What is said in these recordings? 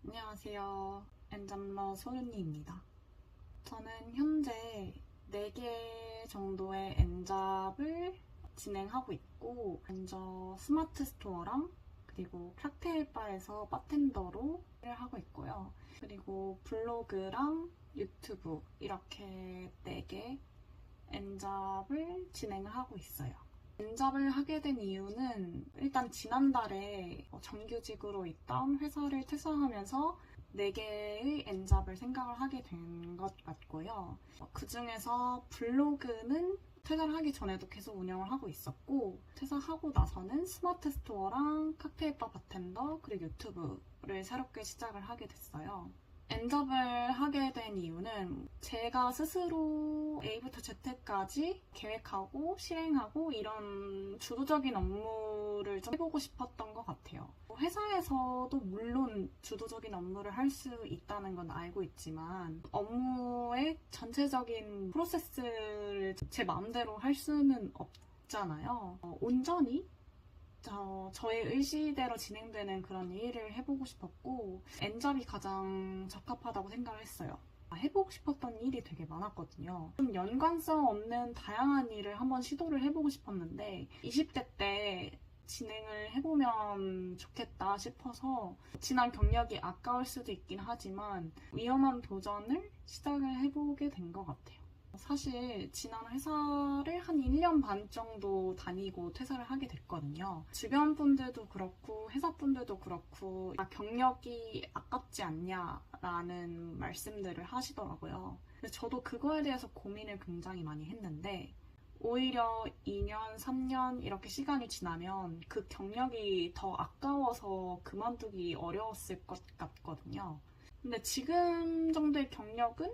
안녕하세요. 엔잡러 소윤이입니다. 저는 현재 4개 정도의 엔잡을 진행하고 있고, 먼저 스마트 스토어랑 그리고 칵테일 바에서 바텐더로 일을 하고 있고요. 그리고 블로그랑 유튜브 이렇게 4개 엔잡을 진행을 하고 있어요. 엔잡을 하게 된 이유는 일단 지난달에 정규직으로 있던 회사를 퇴사하면서 4개의 엔잡을 생각을 하게 된 것 같고요. 그 중에서 블로그는 퇴사를 하기 전에도 계속 운영을 하고 있었고, 퇴사하고 나서는 스마트 스토어랑 칵테일바 바텐더 그리고 유튜브를 새롭게 시작을 하게 됐어요. 엔잡을 하게 된 이유는 제가 스스로 A부터 Z까지 계획하고 실행하고 이런 주도적인 업무를 좀 해보고 싶었던 것 같아요. 회사에서도 물론 주도적인 업무를 할 수 있다는 건 알고 있지만 업무의 전체적인 프로세스를 제 마음대로 할 수는 없잖아요. 온전히 저의 의지대로 진행되는 그런 일을 해보고 싶었고, 엔잡이 가장 적합하다고 생각을 했어요. 해보고 싶었던 일이 되게 많았거든요. 좀 연관성 없는 다양한 일을 한번 시도를 해보고 싶었는데 20대 때 진행을 해보면 좋겠다 싶어서, 지난 경력이 아까울 수도 있긴 하지만 위험한 도전을 시작을 해보게 된 것 같아요. 사실 지난 회사를 한 1년 반 정도 다니고 퇴사를 하게 됐거든요. 주변 분들도 그렇고 회사 분들도 그렇고 경력이 아깝지 않냐라는 말씀들을 하시더라고요. 저도 그거에 대해서 고민을 굉장히 많이 했는데, 오히려 2년, 3년 이렇게 시간이 지나면 그 경력이 더 아까워서 그만두기 어려웠을 것 같거든요. 근데 지금 정도의 경력은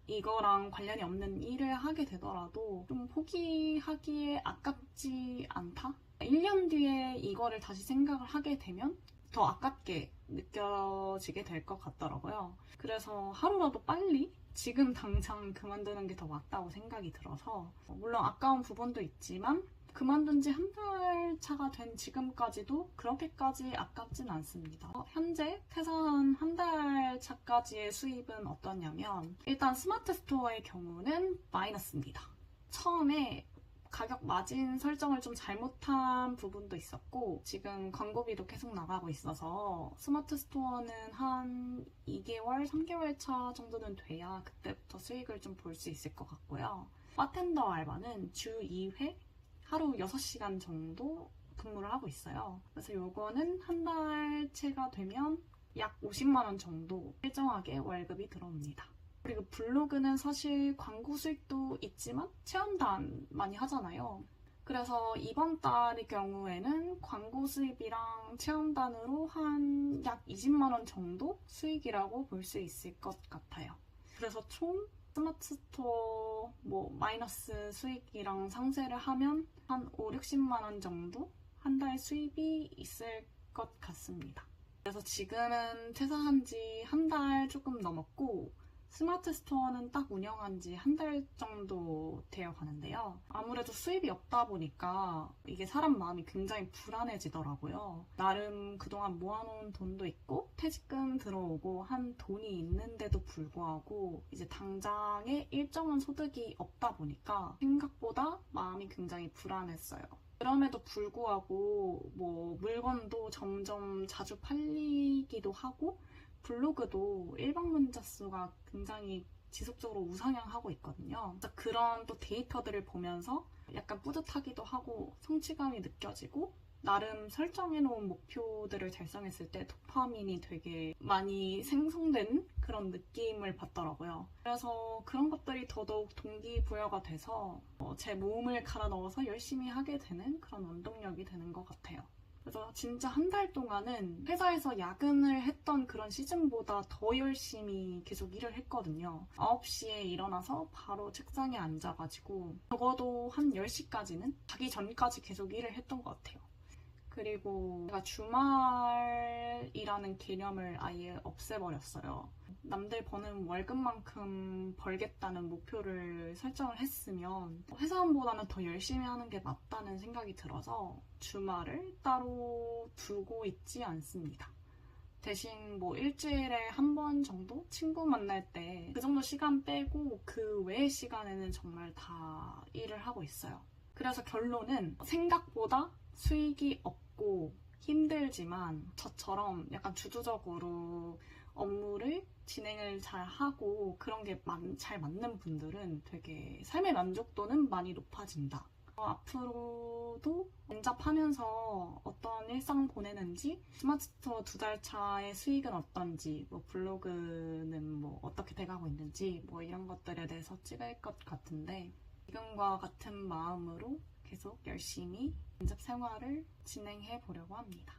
이거랑 관련이 없는 일을 하게 되더라도 좀 포기하기에 아깝지 않다? 1년 뒤에 이거를 다시 생각을 하게 되면 더 아깝게 느껴지게 될 것 같더라고요. 그래서 하루라도 빨리 지금 당장 그만두는 게 더 맞다고 생각이 들어서, 물론 아까운 부분도 있지만 그만둔 지 한 달 차가 된 지금까지도 그렇게까지 아깝진 않습니다. 현재 퇴사한 한 달 차까지의 수입은 어떠냐면, 일단 스마트 스토어의 경우는 마이너스입니다. 처음에 가격 마진 설정을 좀 잘못한 부분도 있었고, 지금 광고비도 계속 나가고 있어서 스마트 스토어는 한 2개월, 3개월 차 정도는 돼야 그때부터 수익을 좀 볼 수 있을 것 같고요. 바텐더 알바는 주 2회 하루 6시간 정도 근무를 하고 있어요. 그래서 요거는 한 달치가 되면 약 50만 원 정도 일정하게 월급이 들어옵니다. 그리고 블로그는 사실 광고 수익도 있지만 체험단 많이 하잖아요. 그래서 이번 달의 경우에는 광고 수입이랑 체험단으로 한 약 20만 원 정도 수익이라고 볼 수 있을 것 같아요. 그래서 총 스마트 스토어 마이너스 수익이랑 상세를 하면 한 5, 60만 원 정도 한 달 수입이 있을 것 같습니다. 그래서 지금은 퇴사한 지 한 달 조금 넘었고, 스마트 스토어는 딱 운영한 지 한 달 정도 되어 가는데요. 아무래도 수입이 없다 보니까 이게 사람 마음이 굉장히 불안해지더라고요. 나름 그동안 모아놓은 돈도 있고 퇴직금 들어오고 한 돈이 있는데도 불구하고 이제 당장에 일정한 소득이 없다 보니까 생각보다 마음이 굉장히 불안했어요. 그럼에도 불구하고 물건도 점점 자주 팔리기도 하고, 블로그도 일방문자 수가 굉장히 지속적으로 우상향하고 있거든요. 그런 또 데이터들을 보면서 약간 뿌듯하기도 하고 성취감이 느껴지고, 나름 설정해놓은 목표들을 달성했을 때 도파민이 되게 많이 생성되는 그런 느낌을 받더라고요. 그래서 그런 것들이 더더욱 동기부여가 돼서 제 몸을 갈아 넣어서 열심히 하게 되는 그런 원동력이 되는 것 같아요. 그래서 진짜 한 달 동안은 회사에서 야근을 했던 그런 시즌보다 더 열심히 계속 일을 했거든요. 9시에 일어나서 바로 책상에 앉아가지고 적어도 한 10시까지는 자기 전까지 계속 일을 했던 것 같아요. 그리고 제가 주말이라는 개념을 아예 없애버렸어요. 남들 버는 월급만큼 벌겠다는 목표를 설정을 했으면 회사원보다는 더 열심히 하는 게 맞다는 생각이 들어서 주말을 따로 두고 있지 않습니다. 대신 뭐 일주일에 한 번 정도 친구 만날 때 그 정도 시간 빼고 그 외의 시간에는 정말 다 일을 하고 있어요. 그래서 결론은 생각보다 수익이 없고 힘들지만 저처럼 약간 주도적으로 업무를 진행을 잘 하고 그런 게 잘 맞는 분들은 되게 삶의 만족도는 많이 높아진다. 앞으로도 면접하면서 어떤 일상 보내는지, 스마트스토어 2달 차의 수익은 어떤지, 뭐 블로그는 뭐 어떻게 돼가고 있는지, 뭐 이런 것들에 대해서 찍을 것 같은데, 지금과 같은 마음으로 계속 열심히 면접 생활을 진행해 보려고 합니다.